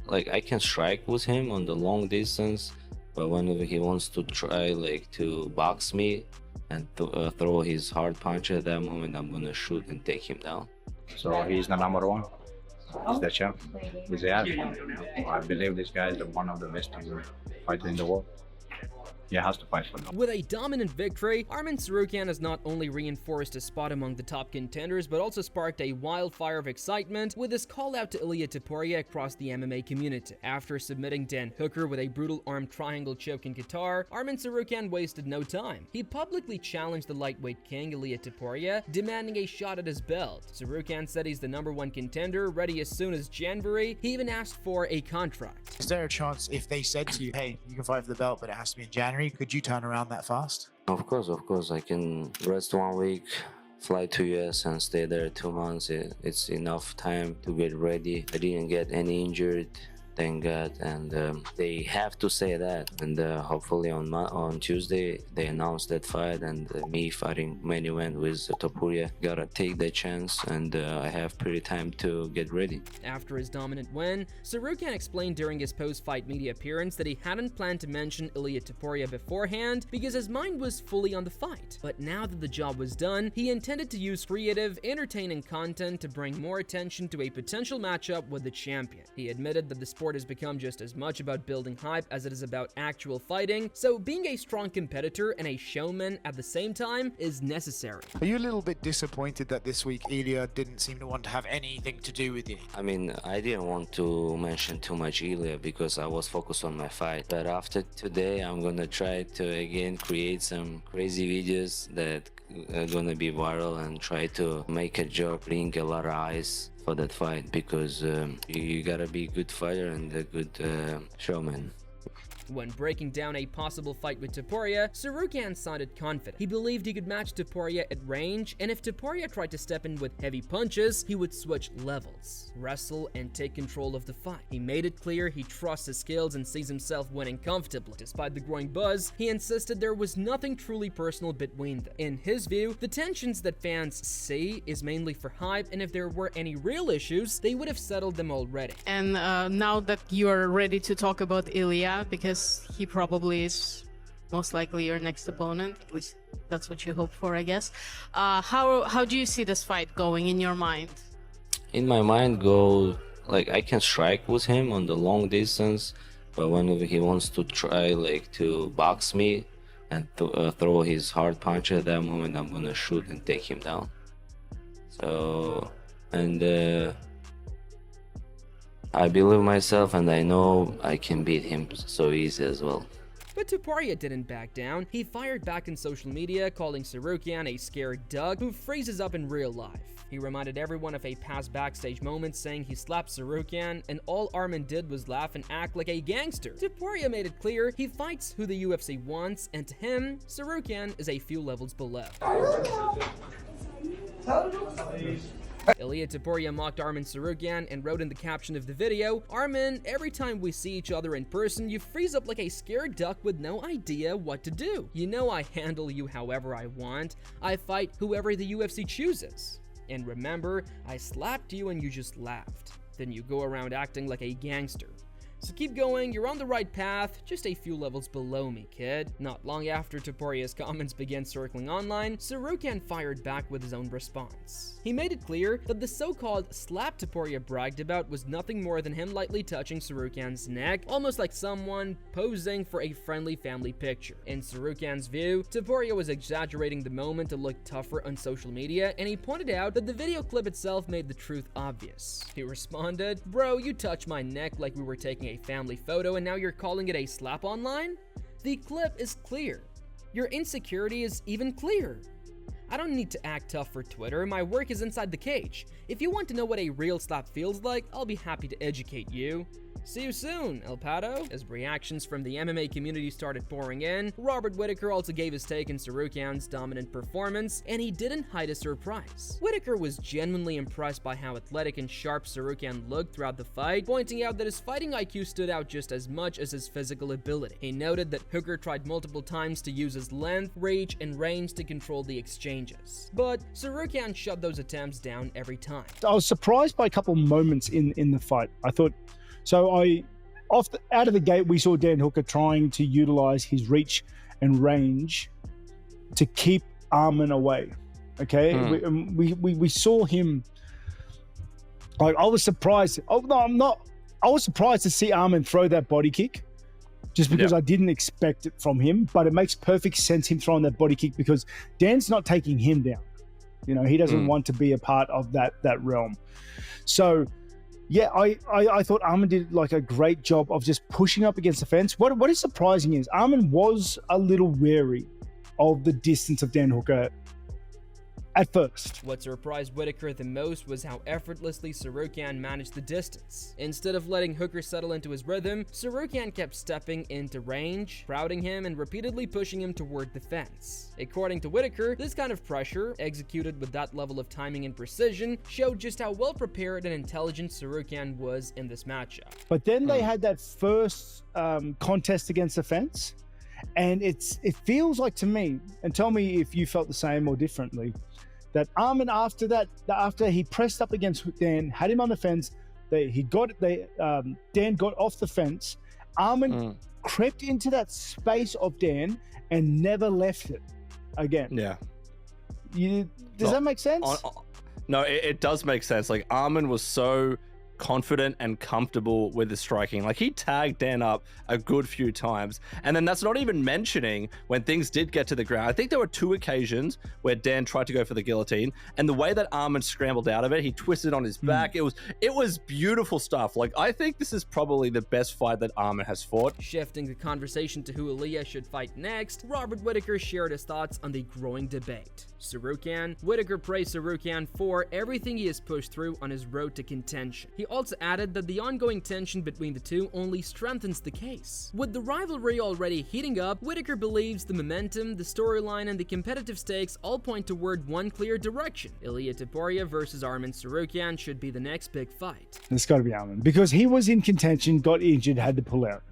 like I can strike with him on the long distance, but whenever he wants to try like to box me and throw his hard punch at that moment, I'm gonna shoot and take him down. So he's the number one. He's the champ. He's the athlete. I believe this guy is one of the best fighters in the world. He has to fight for them. With a dominant victory, Arman Tsarukyan has not only reinforced his spot among the top contenders, but also sparked a wildfire of excitement with his call out to Ilia Topuria across the MMA community. After submitting Dan Hooker with a brutal arm triangle choke in Qatar, Arman Tsarukyan wasted no time. He publicly challenged the lightweight king Ilia Topuria, demanding a shot at his belt. Tsarukyan said he's the #1 contender, ready as soon as January. He even asked for a contract. Is there a chance if they said to you, hey, you can fight for the belt, but it has to be in January, could you turn around that fast? Of course, I can rest 1 week, fly to US and stay there 2 months. It's enough time to get ready. I didn't get any injured, thank God, and they have to say that. And hopefully on Tuesday they announced that fight, and me fighting main event with Topuria. Gotta take that chance, and I have pretty time to get ready. After his dominant win, Tsarukyan explained during his post-fight media appearance that he hadn't planned to mention Ilia Topuria beforehand because his mind was fully on the fight. But now that the job was done, he intended to use creative, entertaining content to bring more attention to a potential matchup with the champion. He admitted that the sport has become just as much about building hype as it is about actual fighting, so being a strong competitor and a showman at the same time is necessary. Are you a little bit disappointed that this week Ilia didn't seem to want to have anything to do with you? I mean, I didn't want to mention too much Ilia because I was focused on my fight. But after today, I'm gonna try to again create some crazy videos that are gonna be viral and try to make a joke, bring a lot of eyes for that fight, because you gotta be a good fighter and a good showman. When breaking down a possible fight with Topuria, Tsarukyan sounded confident. He believed he could match Topuria at range, and if Topuria tried to step in with heavy punches, he would switch levels, wrestle, and take control of the fight. He made it clear he trusts his skills and sees himself winning comfortably. Despite the growing buzz, he insisted there was nothing truly personal between them. In his view, the tensions that fans see is mainly for hype, and if there were any real issues, they would have settled them already. And now that you're ready to talk about Ilia, because he probably is most likely your next opponent, at least that's what you hope for, I guess. How do you see this fight going in your mind? In my mind, go like I can strike with him on the long distance, but whenever he wants to try like to box me and throw his hard punch at that moment, I'm gonna shoot and take him down. So, and I believe myself, and I know I can beat him so easy as well. But Topuria didn't back down. He fired back in social media, calling Tsarukyan a scared duck who freezes up in real life. He reminded everyone of a past Backstage moment, saying he slapped Tsarukyan, and all Arman did was laugh and act like a gangster. Topuria made it clear he fights who the UFC wants, and to him, Tsarukyan is a few levels below. Ilia Topuria mocked Arman Tsarukyan and wrote in the caption of the video, "Arman, every time we see each other in person, you freeze up like a scared duck with no idea what to do. You know I handle you however I want. I fight whoever the UFC chooses. And remember, I slapped you and you just laughed. Then you go around acting like a gangster. So keep going, you're on the right path, just a few levels below me, kid." Not long after Topuria's comments began circling online, Tsarukyan fired back with his own response. He made it clear that the so-called slap Topuria bragged about was nothing more than him lightly touching Tsarukyan's neck, almost like someone posing for a friendly family picture. In Tsarukyan's view, Topuria was exaggerating the moment to look tougher on social media, and he pointed out that the video clip itself made the truth obvious. He responded, "Bro, you touched my neck like we were taking a family photo and now you're calling it a slap online? The clip is clear. Your insecurity is even clearer. I don't need to act tough for Twitter, my work is inside the cage. If you want to know what a real slap feels like, I'll be happy to educate you. See you soon, El Pato." As reactions from the MMA community started pouring in, Robert Whittaker also gave his take on Tsarukyan's dominant performance, and he didn't hide his surprise. Whittaker was genuinely impressed by how athletic and sharp Tsarukyan looked throughout the fight, pointing out that his fighting IQ stood out just as much as his physical ability. He noted that Hooker tried multiple times to use his length, reach, and range to control the exchanges, but Tsarukyan shut those attempts down every time. I was surprised by a couple moments in the fight. I thought So out of the gate, we saw Dan Hooker trying to utilize his reach and range to keep Arman away. Okay, we saw him. Like, I was surprised. Oh no, I'm not. I was surprised to see Arman throw that body kick, just because I didn't expect it from him. But it makes perfect sense him throwing that body kick, because Dan's not taking him down. You know, he doesn't want to be a part of that realm. So, yeah, I thought Arman did like a great job of just pushing up against the fence. What is surprising is Arman was a little wary of the distance of Dan Hooker at first. What surprised Whittaker the most was how effortlessly Tsarukyan managed the distance. Instead of letting Hooker settle into his rhythm, Tsarukyan kept stepping into range, crowding him and repeatedly pushing him toward the fence. According to Whittaker, this kind of pressure, executed with that level of timing and precision, showed just how well prepared and intelligent Tsarukyan was in this matchup. But then they had that first contest against the fence, and it feels like to me, and tell me if you felt the same or differently, that Arman after he pressed up against Dan, had him on the fence, Dan got off the fence, Arman crept into that space of Dan and never left it again. Yeah. Does that make sense? No, it does make sense. Like, Arman was so confident and comfortable with the striking. Like, he tagged Dan up a good few times, and then that's not even mentioning when things did get to the ground. I think there were 2 occasions where Dan tried to go for the guillotine, and the way that Arman scrambled out of it, he twisted on his back. It was beautiful stuff. Like, I think this is probably the best fight that Arman has fought. Shifting the conversation to who Ilia should fight next, Robert Whittaker shared his thoughts on the growing debate. Tsarukyan. Whittaker praised Tsarukyan for everything he has pushed through on his road to contention. He also added that the ongoing tension between the two only strengthens the case. With the rivalry already heating up, Whittaker believes the momentum, the storyline, and the competitive stakes all point toward one clear direction. Ilia Topuria versus Arman Tsarukyan should be the next big fight. It's got to be Arman, because he was in contention, got injured, had to pull out,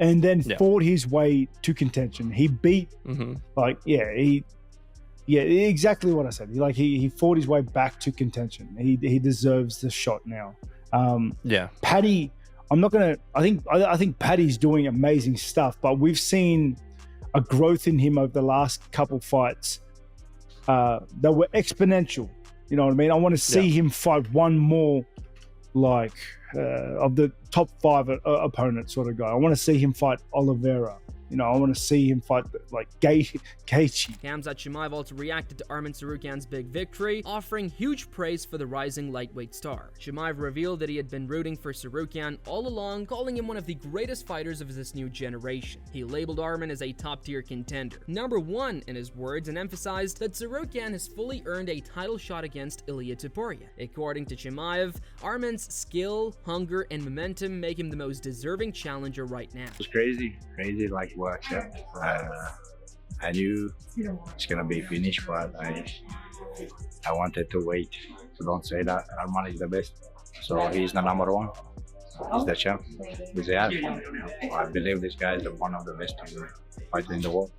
and then fought his way to contention. He beat, exactly what I said. He fought his way back to contention. He deserves the shot now. Paddy, I think Paddy's doing amazing stuff, but we've seen a growth in him over the last couple fights that were exponential. You know what I mean? I want to see him fight one more of the top 5 opponent sort of guy. I want to see him fight Oliveira. You know, I want to see him fight Gaethje. Khamzat Chimaev also reacted to Arman Tsarukyan's big victory, offering huge praise for the rising lightweight star. Chimaev revealed that he had been rooting for Tsarukyan all along, calling him one of the greatest fighters of this new generation. He labeled Arman as a top-tier contender, #1 in his words, and emphasized that Tsarukyan has fully earned a title shot against Ilia Topuria. According to Chimaev, Arman's skill, hunger, and momentum make him the most deserving challenger right now. It's crazy like what I knew it's gonna be finished, but I wanted to wait. So don't say that Arman is the best. So he's the #1. He's the champ. He's the athlete. I believe this guy is one of the best fighters in the world.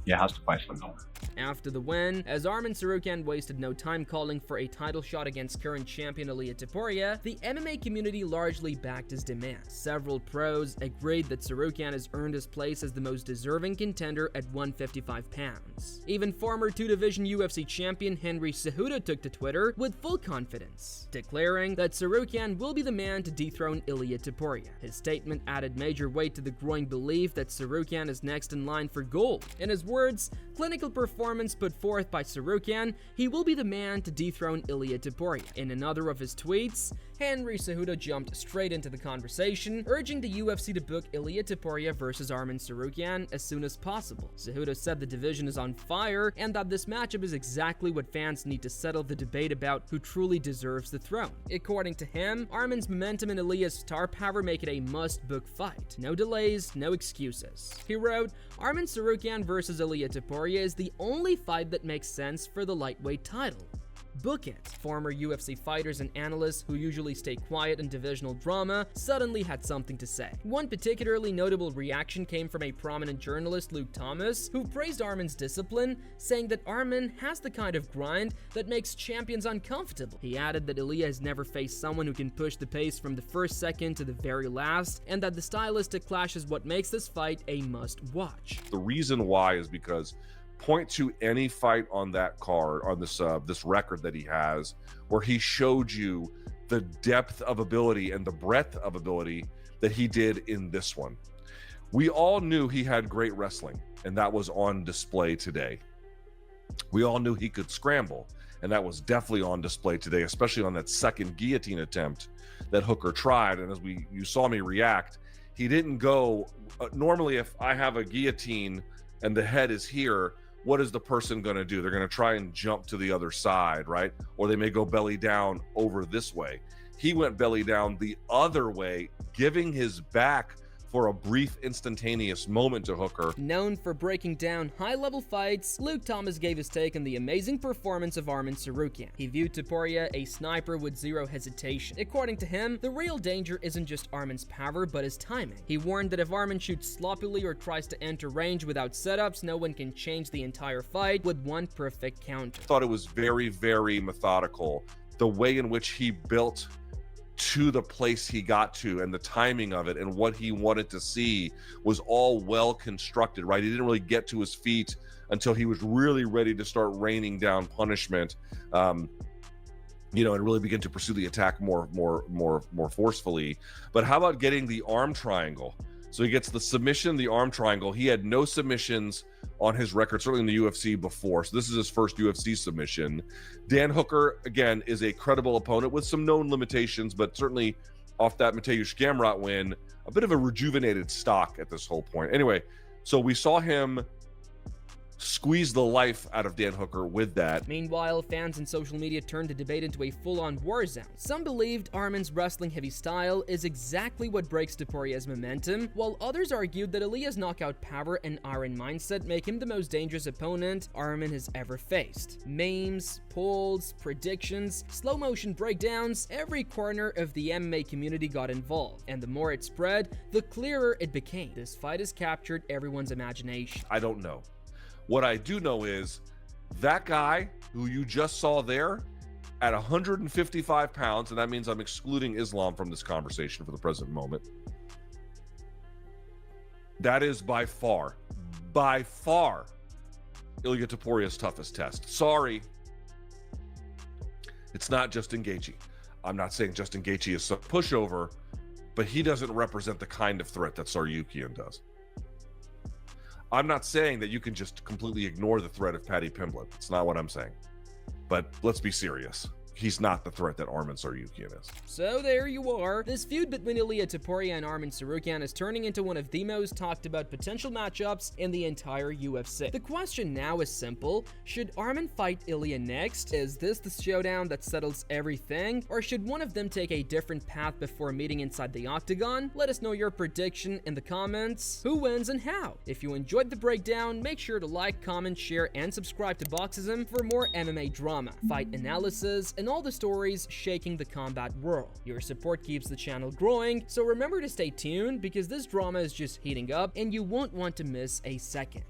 He has to fight for them. After the win, as Arman Tsarukyan wasted no time calling for a title shot against current champion Ilia Topuria, the MMA community largely backed his demand. Several pros agreed that Tsarukyan has earned his place as the most deserving contender at 155 pounds. Even former 2-division UFC champion Henry Cejudo took to Twitter with full confidence, declaring that Tsarukyan will be the man to dethrone Ilia Topuria. His statement added major weight to the growing belief that Tsarukyan is next in line for gold. In his words, clinical performance put forth by Tsarukyan, he will be the man to dethrone Ilia Topuria. In another of his tweets, Henry Cejudo jumped straight into the conversation, urging the UFC to book Ilia Topuria versus Arman Tsarukyan as soon as possible. Cejudo said the division is on fire and that this matchup is exactly what fans need to settle the debate about who truly deserves the throne. According to him, Arman's momentum and Ilia's star power make it a must-book fight. No delays, no excuses. He wrote, Arman Tsarukyan versus Ilia Topuria is the only fight that makes sense for the lightweight title. book it. Former UFC fighters and analysts who usually stay quiet in divisional drama suddenly had something to say. One particularly notable reaction came from a prominent journalist, Luke Thomas, who praised Arman's discipline, saying that Arman has the kind of grind that makes champions uncomfortable. He added that Ilia has never faced someone who can push the pace from the first second to the very last, and that the stylistic clash is what makes this fight a must-watch. The reason why is because point to any fight on that card, on this record that he has, where he showed you the depth of ability and the breadth of ability that he did in this one. We all knew he had great wrestling, and that was on display today. We all knew he could scramble, and that was definitely on display today, especially on that second guillotine attempt that Hooker tried. And as you saw me react, he didn't go, normally if I have a guillotine and the head is here, what is the person going to do? They're going to try and jump to the other side, right? Or they may go belly down over this way. He went belly down the other way, giving his back for a brief instantaneous moment to Hooker. Known for breaking down high-level fights, Luke Thomas gave his take on the amazing performance of Arman Tsarukyan. He viewed Topuria a sniper with zero hesitation. According to him, the real danger isn't just Arman's power, but his timing. He warned that if Arman shoots sloppily or tries to enter range without setups, no one can change the entire fight with one perfect counter. I thought it was very, very methodical, the way in which he built to the place he got to, and the timing of it and what he wanted to see was all well constructed, right? He didn't really get to his feet until he was really ready to start raining down punishment, and really begin to pursue the attack more forcefully. But how about getting the arm triangle? So he gets the submission, the arm triangle. He had no submissions on his record, certainly in the UFC before. So this is his first UFC submission. Dan Hooker, again, is a credible opponent with some known limitations, but certainly off that Mateusz Gamrot win, a bit of a rejuvenated stock at this whole point. Anyway, so we saw him squeeze the life out of Dan Hooker with that. Meanwhile, fans and social media turned the debate into a full-on war zone. Some believed Arman's wrestling-heavy style is exactly what breaks Topuria's momentum, while others argued that Ilia's knockout power and iron mindset make him the most dangerous opponent Arman has ever faced. Memes, polls, predictions, slow-motion breakdowns, every corner of the MMA community got involved, and the more it spread, the clearer it became. This fight has captured everyone's imagination. I don't know. What I do know is that guy who you just saw there at 155 pounds, and that means I'm excluding Islam from this conversation for the present moment, that is by far, Ilia Topuria's toughest test. Sorry, it's not Justin Gaethje. I'm not saying Justin Gaethje is some pushover, but he doesn't represent the kind of threat that Tsarukyan does. I'm not saying that you can just completely ignore the threat of Paddy Pimblett. That's not what I'm saying. But let's be serious. He's not the threat that Arman Tsarukyan is. So there you are. This feud between Ilia Topuria and Arman Tsarukyan is turning into one of the most talked about potential matchups in the entire UFC. The question now is simple. Should Arman fight Ilia next? Is this the showdown that settles everything? Or should one of them take a different path before meeting inside the octagon? Let us know your prediction in the comments. Who wins and how? If you enjoyed the breakdown, make sure to like, comment, share, and subscribe to Boxism for more MMA drama, fight analysis, and all the stories shaking the combat world. Your support keeps the channel growing, so remember to stay tuned because this drama is just heating up and you won't want to miss a second.